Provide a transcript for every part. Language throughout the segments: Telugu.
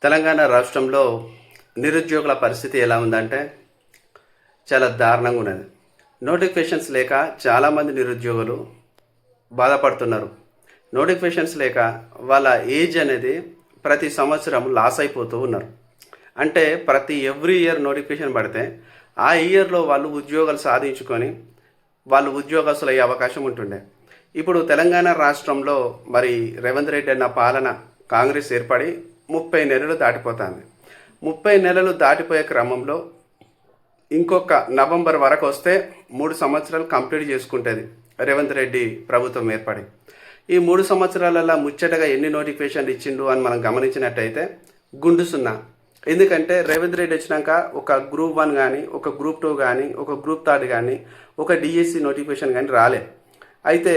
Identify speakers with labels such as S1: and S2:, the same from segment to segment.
S1: తెలంగాణ రాష్ట్రంలో నిరుద్యోగుల పరిస్థితి ఎలా ఉందంటే చాలా దారుణంగా ఉన్నది. నోటిఫికేషన్స్ లేక చాలామంది నిరుద్యోగులు బాధపడుతున్నారు. నోటిఫికేషన్స్ లేక వాళ్ళ ఏజ్ అనేది ప్రతి సంవత్సరం లాస్ అయిపోతూ ఉన్నారు. అంటే ప్రతి ఎవ్రీ ఇయర్ నోటిఫికేషన్ పడితే ఆ ఇయర్లో వాళ్ళు ఉద్యోగాలు సాధించుకొని వాళ్ళు ఉద్యోగస్తులు అయ్యే అవకాశం ఉంటుండే. ఇప్పుడు తెలంగాణ రాష్ట్రంలో మరి రేవంత్ రెడ్డి అన్న పాలన కాంగ్రెస్ ఏర్పడి 30 నెలలు దాటిపోతుంది. 30 నెలలు దాటిపోయే క్రమంలో ఇంకొక నవంబర్ వరకు వస్తే 3 సంవత్సరాలు కంప్లీట్ చేసుకుంటుంది రేవంత్ రెడ్డి ప్రభుత్వం ఏర్పడి. ఈ 3 సంవత్సరాలలో ముచ్చటగా ఎన్ని నోటిఫికేషన్లు ఇచ్చిండు అని మనం గమనించినట్టయితే గుండు సున్నా. ఎందుకంటే రేవంత్ రెడ్డి వచ్చినాక ఒక గ్రూప్ 1 కానీ, ఒక గ్రూప్ 2 కానీ, ఒక గ్రూప్ 3 కానీ, ఒక డిఎస్సి నోటిఫికేషన్ కానీ రాలే. అయితే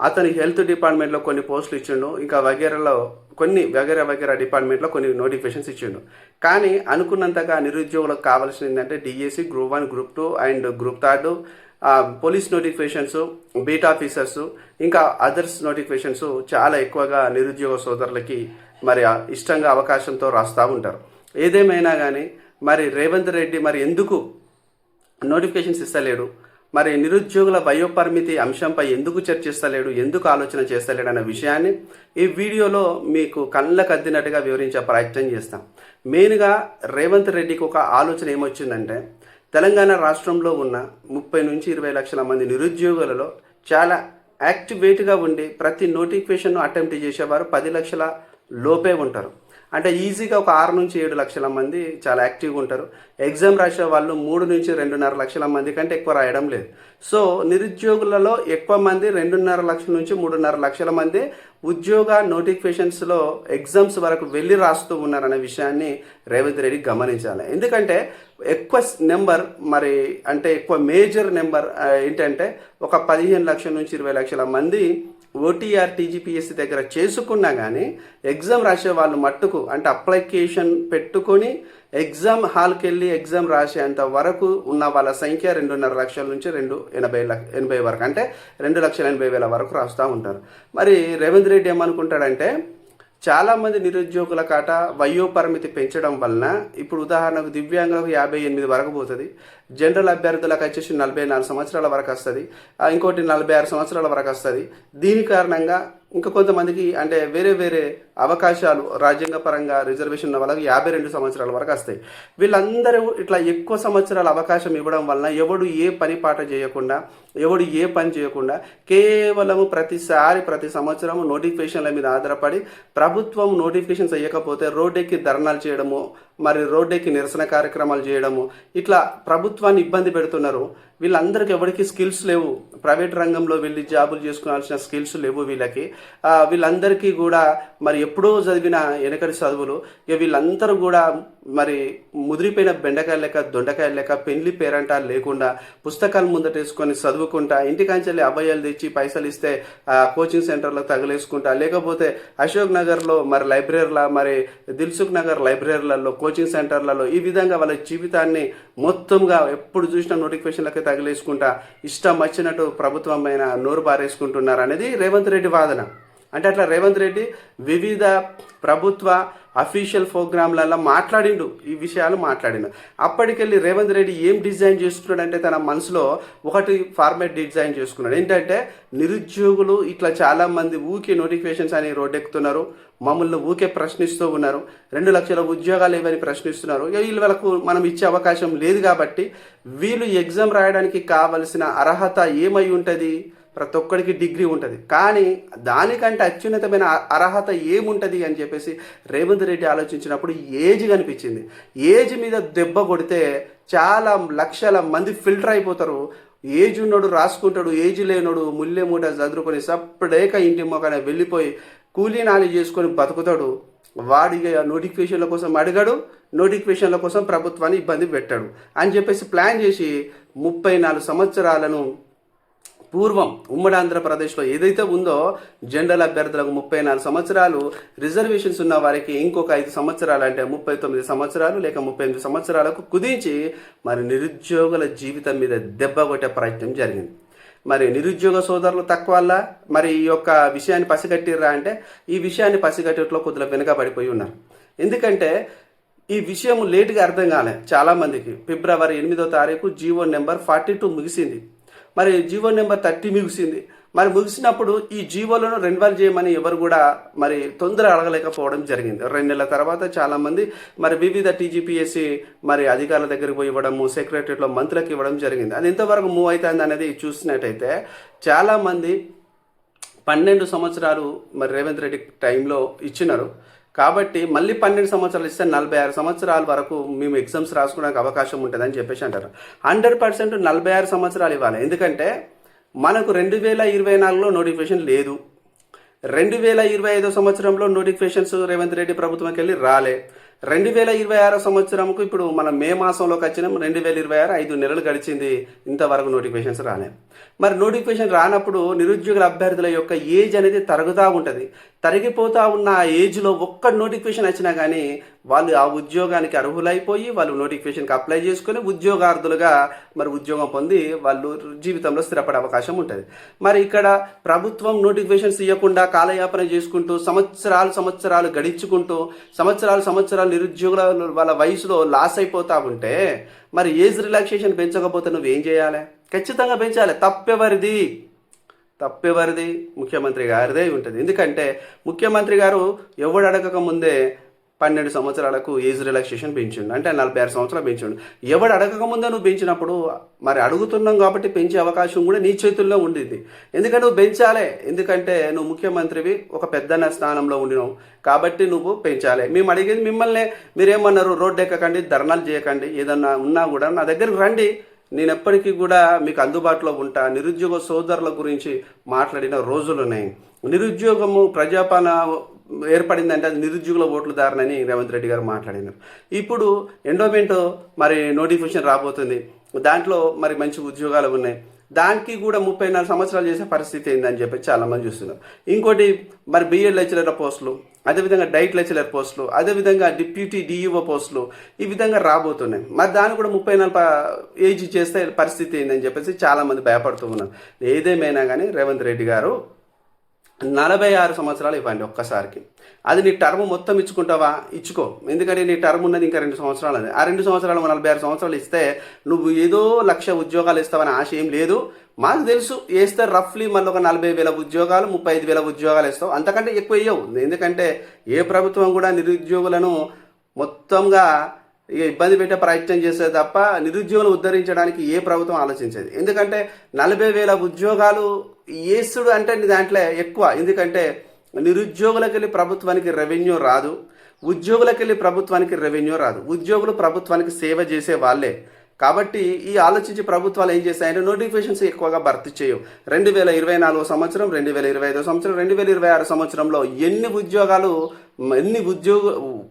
S1: అతని హెల్త్ డిపార్ట్మెంట్లో కొన్ని పోస్టులు ఇచ్చిండు, ఇంకా వగేరాలో కొన్ని వగేరా డిపార్ట్మెంట్లో కొన్ని నోటిఫికేషన్స్ ఇచ్చిండు. కానీ అనుకున్నంతగా నిరుద్యోగులకు కావాల్సింది ఏంటంటే DSC, group 1, group 2 and group 3, police notifications, beat officers, ఇంకా అదర్స్ నోటిఫికేషన్స్ చాలా ఎక్కువగా నిరుద్యోగ సోదరులకి మరి ఇష్టంగా అవకాశంతో రాస్తూ ఉంటారు. ఏదేమైనా కానీ మరి రేవంత్ రెడ్డి మరి ఎందుకు నోటిఫికేషన్స్ ఇస్తలేడు, మరి నిరుద్యోగుల వయోపరిమితి అంశంపై ఎందుకు చర్చిస్తలేడు, ఎందుకు ఆలోచన చేస్తలేడు అనే విషయాన్ని ఈ వీడియోలో మీకు కళ్ళకు అద్దినట్టుగా వివరించే ప్రయత్నం చేస్తాం. మెయిన్గా రేవంత్ రెడ్డికి ఒక ఆలోచన ఏమొచ్చిందంటే తెలంగాణ రాష్ట్రంలో ఉన్న 30 నుంచి 20 లక్షల మంది నిరుద్యోగులలో చాలా యాక్టివేట్గా ఉండి ప్రతి నోటిఫికేషన్ అటెంప్ట్ చేసేవారు 10 లక్షల లోపే ఉంటారు. అంటే ఈజీగా ఒక 6 నుంచి 7 లక్షల మంది చాలా యాక్టివ్గా ఉంటారు. ఎగ్జామ్ రాసే వాళ్ళు 3 నుంచి 2.5 లక్షల మంది కంటే ఎక్కువ రాయడం లేదు. సో నిరుద్యోగులలో ఎక్కువ మంది 2.5 లక్షల నుంచి 3.5 లక్షల మంది ఉద్యోగ నోటిఫికేషన్స్లో ఎగ్జామ్స్ వరకు వెళ్ళి రాస్తూ ఉన్నారనే విషయాన్ని రేవంత్ రెడ్డి గమనించాలి. ఎందుకంటే ఎక్కువ నెంబర్ మరి అంటే ఎక్కువ మేజర్ నెంబర్ ఏంటంటే ఒక 15 లక్షల నుంచి 20 లక్షల మంది ఓటీఆర్ టీజీపీఎస్సీ దగ్గర చేసుకున్నా కానీ ఎగ్జామ్ రాసే వాళ్ళు మట్టుకు అంటే అప్లికేషన్ పెట్టుకొని ఎగ్జామ్ హాల్కి వెళ్ళి ఎగ్జామ్ రాసేంత వరకు ఉన్న వాళ్ళ సంఖ్య 2.5 లక్షల నుంచి 280 వరకు, అంటే 2,80,000 వరకు రాస్తూ ఉంటారు. మరి రేవంత్ రెడ్డి ఏమనుకుంటాడంటే చాలామంది నిరుద్యోగుల కాట వయోపరిమితి పెంచడం వలన ఇప్పుడు ఉదాహరణకు దివ్యాంగులకు 58 వరకు పోతుంది, జనరల్ అభ్యర్థులకు వచ్చేసి 44 సంవత్సరాల వరకు వస్తుంది, ఇంకోటి 46 సంవత్సరాల వరకు వస్తుంది. దీని కారణంగా ఇంకా కొంతమందికి అంటే వేరే వేరే అవకాశాలు రాజ్యాంగపరంగా రిజర్వేషన్ ఉన్న వాళ్ళకి 52 సంవత్సరాల వరకు వస్తాయి. వీళ్ళందరూ ఇట్లా ఎక్కువ సంవత్సరాల అవకాశం ఇవ్వడం వలన ఎవడు ఏ పని పాట చేయకుండా, ఎవడు ఏ పని చేయకుండా కేవలము ప్రతి సంవత్సరం నోటిఫికేషన్ల మీద ఆధారపడి ప్రభుత్వం నోటిఫికేషన్స్ అయ్యకపోతే రోడ్డెక్కి ధర్నాలు చేయడము, మరి రోడ్డెక్కి నిరసన కార్యక్రమాలు చేయడము, ఇట్లా ప్రభుత్వాన్ని ఇబ్బంది పెడుతున్నారు. వీళ్ళందరికీ ఎవరికి స్కిల్స్ లేవు, ప్రైవేట్ రంగంలో వెళ్ళి జాబులు చేసుకోవాల్సిన స్కిల్స్ లేవు వీళ్ళకి. వీళ్ళందరికీ కూడా మరి ఎప్పుడో చదివిన వెనకటి చదువులు, ఇక వీళ్ళందరూ కూడా మరి ముదిరిపోయిన బెండకాయ లెక్క దొండకాయ లెక్క పెళ్లి పేరంటాలు లేకుండా పుస్తకాలు ముందటేసుకొని చదువుకుంటా, ఇంటికాంచెల్లి అబ్బాయిలు తెచ్చి పైసలు ఇస్తే కోచింగ్ సెంటర్లో తగిలేసుకుంటా, లేకపోతే అశోక్ నగర్లో మరి లైబ్రరీల, మరి దిల్సుఖ్ నగర్ లైబ్రరీలలో, కోచింగ్ సెంటర్లలో ఈ విధంగా వాళ్ళ జీవితాన్ని మొత్తంగా ఎప్పుడు చూసిన నోటిఫికేషన్లకే తగిలేసుకుంటా ఇష్టం వచ్చినట్టు ప్రభుత్వం పైన నోరు బారేసుకుంటున్నారు అనేది రేవంత్ రెడ్డి వాదన. అంటే అట్లా రేవంత్ రెడ్డి వివిధ ప్రభుత్వ అఫీషియల్ ప్రోగ్రాంలలో మాట్లాడిండు, ఈ విషయాలు మాట్లాడిండు. అప్పటికెళ్ళి రేవంత్ రెడ్డి ఏం డిజైన్ చేసుకున్నాడంటే తన మనసులో ఒకటి ఫార్మేట్ డిజైన్ చేసుకున్నాడు. ఏంటంటే నిరుద్యోగులు ఇట్లా చాలామంది ఊకే నోటిఫికేషన్స్ అని రోడ్డెక్కుతున్నారు, మమ్మల్ని ఊకే ప్రశ్నిస్తూ ఉన్నారు, 2 లక్షల ఉద్యోగాలు ఏవని ప్రశ్నిస్తున్నారు. వీళ్ళకు మనం ఇచ్చే అవకాశం లేదు కాబట్టి వీళ్ళు ఎగ్జామ్ రాయడానికి కావలసిన అర్హత ఏమై ఉంటుంది, ప్రతి ఒక్కడికి డిగ్రీ ఉంటుంది, కానీ దానికంటే అత్యున్నతమైన అర్హత ఏముంటుంది అని చెప్పేసి రేవంత్ రెడ్డి ఆలోచించినప్పుడు ఏజ్ కనిపించింది. ఏజ్ మీద దెబ్బ కొడితే చాలా లక్షల మంది ఫిల్టర్ అయిపోతారు. ఏజ్ ఉన్నోడు రాసుకుంటాడు, ఏజ్ లేనోడు ముల్లె మూట చదువుకొని సప్పుడేక ఇంటి మొక్కన వెళ్ళిపోయి కూలీ నాలి చేసుకొని బతుకుతాడు. వాడిగా నోటిఫికేషన్ల కోసం అడిగాడు, నోటిఫికేషన్ల కోసం ప్రభుత్వాన్ని ఇబ్బంది పెట్టాడు అని చెప్పేసి ప్లాన్ చేసి 34 సంవత్సరాలను పూర్వం ఉమ్మడి ఆంధ్రప్రదేశ్లో ఏదైతే ఉందో జనరల్ అభ్యర్థులకు 34 సంవత్సరాలు, రిజర్వేషన్స్ ఉన్న వారికి ఇంకొక 5 సంవత్సరాలు అంటే 39 సంవత్సరాలు లేక 38 సంవత్సరాలకు కుదించి మరి నిరుద్యోగుల జీవితం మీద దెబ్బ కొట్టే ప్రయత్నం జరిగింది. మరి నిరుద్యోగ సోదరులు తక్కువ వల్ల మరి ఈ యొక్క విషయాన్ని పసిగట్టిర్రా అంటే ఈ విషయాన్ని పసిగట్టట్లో కొద్దిగా వెనుకబడిపోయి ఉన్నారు. ఎందుకంటే ఈ విషయం లేటుగా అర్థం కాలే చాలామందికి. ఫిబ్రవరి 8వ తారీఖు జీవో నెంబర్ 42 ముగిసింది, మరి జీవో నెంబర్ 30 ముగిసింది. మరి ముగిసినప్పుడు ఈ జీవోలను రెన్యువల్ చేయమని ఎవరు కూడా మరి తొందర అడగలేకపోవడం జరిగింది. 2 నెలల తర్వాత చాలామంది మరి వివిధ టీజీపీఎస్సీ మరి అధికారుల దగ్గరికి పోయి ఇవ్వడము, సెక్రటరీలో మంత్రులకు ఇవ్వడం జరిగింది. అది ఎంతవరకు మూవ్ అవుతుంది అనేది చూసినట్టయితే చాలామంది 12 సంవత్సరాలు మరి రేవంత్ రెడ్డి టైంలో ఇచ్చినారు కాబట్టి మళ్ళీ 12 సంవత్సరాలు ఇస్తే 46 సంవత్సరాల వరకు మేము ఎగ్జామ్స్ రాసుకోవడానికి అవకాశం ఉంటుందని చెప్పేసి అంటారు. 100% 46 సంవత్సరాలు ఇవ్వాలి. ఎందుకంటే మనకు 2024లో నోటిఫికేషన్ లేదు, 2025 సంవత్సరంలో నోటిఫికేషన్స్ రేవంత్ రెడ్డి ప్రభుత్వంకి వెళ్ళి రాలే, 2026 సంవత్సరంకు ఇప్పుడు మనం మే మాసంలోకి వచ్చినాం, 2026 5 నెలలు గడిచింది, ఇంతవరకు నోటిఫికేషన్స్ రాలే. మరి నోటిఫికేషన్ రానప్పుడు నిరుద్యోగుల అభ్యర్థుల యొక్క ఏజ్ అనేది తరుగుతూ ఉంటుంది. తరిగిపోతూ ఉన్న ఆ ఏజ్లో ఒక్క నోటిఫికేషన్ వచ్చినా కానీ వాళ్ళు ఆ ఉద్యోగానికి అర్హులైపోయి వాళ్ళు నోటిఫికేషన్కి అప్లై చేసుకొని ఉద్యోగార్థులుగా మరి ఉద్యోగం పొంది వాళ్ళు జీవితంలో స్థిరపడే అవకాశం ఉంటుంది. మరి ఇక్కడ ప్రభుత్వం నోటిఫికేషన్స్ ఇవ్వకుండా కాలయాపన చేసుకుంటూ సంవత్సరాలు గడించుకుంటూ సంవత్సరాలు నిరుద్యోగుల వాళ్ళ వయసులో లాస్ అయిపోతూ ఉంటే మరి ఏజ్ రిలాక్సేషన్ పెంచకపోతే నువ్వేం చేయాలి? ఖచ్చితంగా పెంచాలి. తప్పెవరిది? ముఖ్యమంత్రి గారిదే ఉంటుంది. ఎందుకంటే ముఖ్యమంత్రి గారు ఎవడు అడగక ముందే 12 సంవత్సరాలకు ఏజ్ రిలాక్సేషన్ పెంచిండు, అంటే 46 సంవత్సరాలు పెంచిండు. ఎవడు అడగక ముందే నువ్వు పెంచినప్పుడు మరి అడుగుతున్నాం కాబట్టి పెంచే అవకాశం కూడా నీ చేతుల్లో ఉండింది. ఎందుకంటే నువ్వు పెంచాలి, ఎందుకంటే నువ్వు ముఖ్యమంత్రివి, ఒక పెద్దన్న స్థానంలో ఉండినావు కాబట్టి నువ్వు పెంచాలి. మేము అడిగేది మిమ్మల్ని, మీరేమన్నారు? రోడ్డు ఎక్కకండి, ధర్నాలు చేయకండి, ఏదన్నా ఉన్నా కూడా నా దగ్గరికి రండి, నేను ఎప్పటికీ కూడా మీకు అందుబాటులో ఉంటా. నిరుద్యోగ సోదరుల గురించి మాట్లాడిన రోజులున్నాయి. నిరుద్యోగము ప్రజాపాలన ఏర్పడిందంటే అది నిరుద్యోగుల ఓట్లు దారనని రేవంత్ రెడ్డి గారు మాట్లాడినారు. ఇప్పుడు ఎండోమెంట్ మరి నోటిఫికేషన్ రాబోతుంది, దాంట్లో మరి మంచి ఉద్యోగాలు ఉన్నాయి, దానికి కూడా 34 సంవత్సరాలు చేసే పరిస్థితి ఏందని చెప్పి చాలామంది చూస్తున్నారు. ఇంకోటి మరి బిఎడ్ లెక్చరర్ పోస్టులు, అదేవిధంగా డైట్ లెక్చరర్ పోస్టులు, అదేవిధంగా డిప్యూటీ డిఈఓ పోస్టులు ఈ విధంగా రాబోతున్నాయి. మరి దాన్ని కూడా 34 ఏజ్ చేస్తే పరిస్థితి ఏందని చెప్పేసి చాలామంది భయపడుతూ ఉన్నారు. ఏదేమైనా కానీ రేవంత్ రెడ్డి గారు 46 సంవత్సరాలు ఇవ్వండి ఒక్కసారికి. అది నీ టర్మ్ మొత్తం ఇచ్చుకుంటావా? ఇచ్చుకో, ఎందుకంటే నీ టర్మ్ ఉన్నది ఇంకా 2 సంవత్సరాలు. అది ఆ 2 సంవత్సరాలు 46 సంవత్సరాలు ఇస్తే నువ్వు ఏదో 1,00,000 ఉద్యోగాలు ఇస్తావని ఆశ ఏం లేదు. మాకు తెలుసు వేస్తే రఫ్లీ మళ్ళీ ఒక 40,000 ఉద్యోగాలు 35,000 ఉద్యోగాలు ఇస్తావు, అంతకంటే ఎక్కువ ఇవ్వవు. ఎందుకంటే ఏ ప్రభుత్వం కూడా నిరుద్యోగులను మొత్తంగా ఇబ్బంది పెట్టే ప్రయత్నం చేసేది తప్ప నిరుద్యోగులు ఉద్ధరించడానికి ఏ ప్రభుత్వం ఆలోచించేది. ఎందుకంటే 40,000 ఉద్యోగాలు ఏసుడు అంటే దాంట్లో ఎక్కువ. ఎందుకంటే నిరుద్యోగులకు వెళ్ళి ప్రభుత్వానికి రెవెన్యూ రాదు, ఉద్యోగులకు వెళ్ళి ప్రభుత్వానికి రెవెన్యూ రాదు. ఉద్యోగులు ప్రభుత్వానికి సేవ చేసే వాళ్ళే కాబట్టి ఈ ఆలోచించి ప్రభుత్వాలు ఏం చేస్తాయంటే నోటిఫికేషన్స్ ఎక్కువగా భర్తీ చేయవు. 2024 సంవత్సరం, 2025 సంవత్సరం, 2026 సంవత్సరంలో ఎన్ని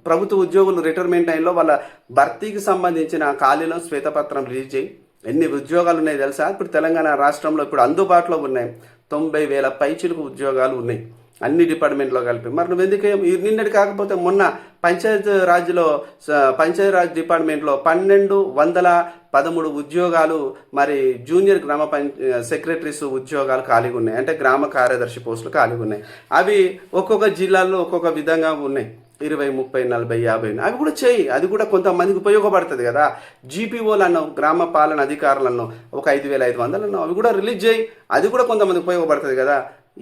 S1: ప్రభుత్వ ఉద్యోగులు రిటైర్మెంట్ టైంలో వాళ్ళ భర్తీకి సంబంధించిన ఖాళీలో శ్వేతపత్రం రిలీజ్ చేయి. ఎన్ని ఉద్యోగాలు ఉన్నాయి తెలుసా? ఇప్పుడు తెలంగాణ రాష్ట్రంలో ఇప్పుడు అందుబాటులో ఉన్నాయి 90,000 పైచిలకు ఉద్యోగాలు ఉన్నాయి అన్ని డిపార్ట్మెంట్లో కలిపి. మరి నువ్వు ఎందుకు నిన్నటి కాకపోతే మొన్న పంచాయతీరాజ్ డిపార్ట్మెంట్లో 1,213 ఉద్యోగాలు మరి జూనియర్ గ్రామ సెక్రటరీస్ ఉద్యోగాలు ఖాళీగా ఉన్నాయి, అంటే గ్రామ కార్యదర్శి పోస్టులు ఖాళీగా ఉన్నాయి. అవి ఒక్కొక్క జిల్లాల్లో ఒక్కొక్క విధంగా ఉన్నాయి, 20, 30, 40, 50. అవి కూడా చేయి, అది కూడా కొంతమందికి ఉపయోగపడుతుంది కదా. జీపీఓలు అన్నావు, గ్రామ పాలన అధికారులు అన్నావు, ఒక 5,500 అన్నావు, అవి కూడా రిలీజ్ చేయి, అది కూడా కొంతమందికి ఉపయోగపడుతుంది కదా.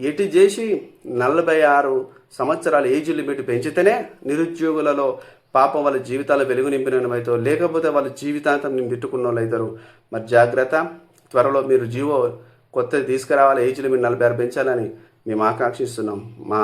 S1: ఎటు చేసి 46 సంవత్సరాల ఏజ్ లిమిట్ పెంచితేనే నిరుద్యోగులలో పాపం వాళ్ళ జీవితాలు వెలుగు నింపినవుతారు, లేకపోతే వాళ్ళ జీవితాంతం నేను తిట్టుకున్న వాళ్ళు అవుతారు. మరి జాగ్రత్త, త్వరలో మీరు జీవో కొత్తది తీసుకురావాలి, ఏజ్ లిమిట్ 46 పెంచాలని మేము ఆకాంక్షిస్తున్నాం. మా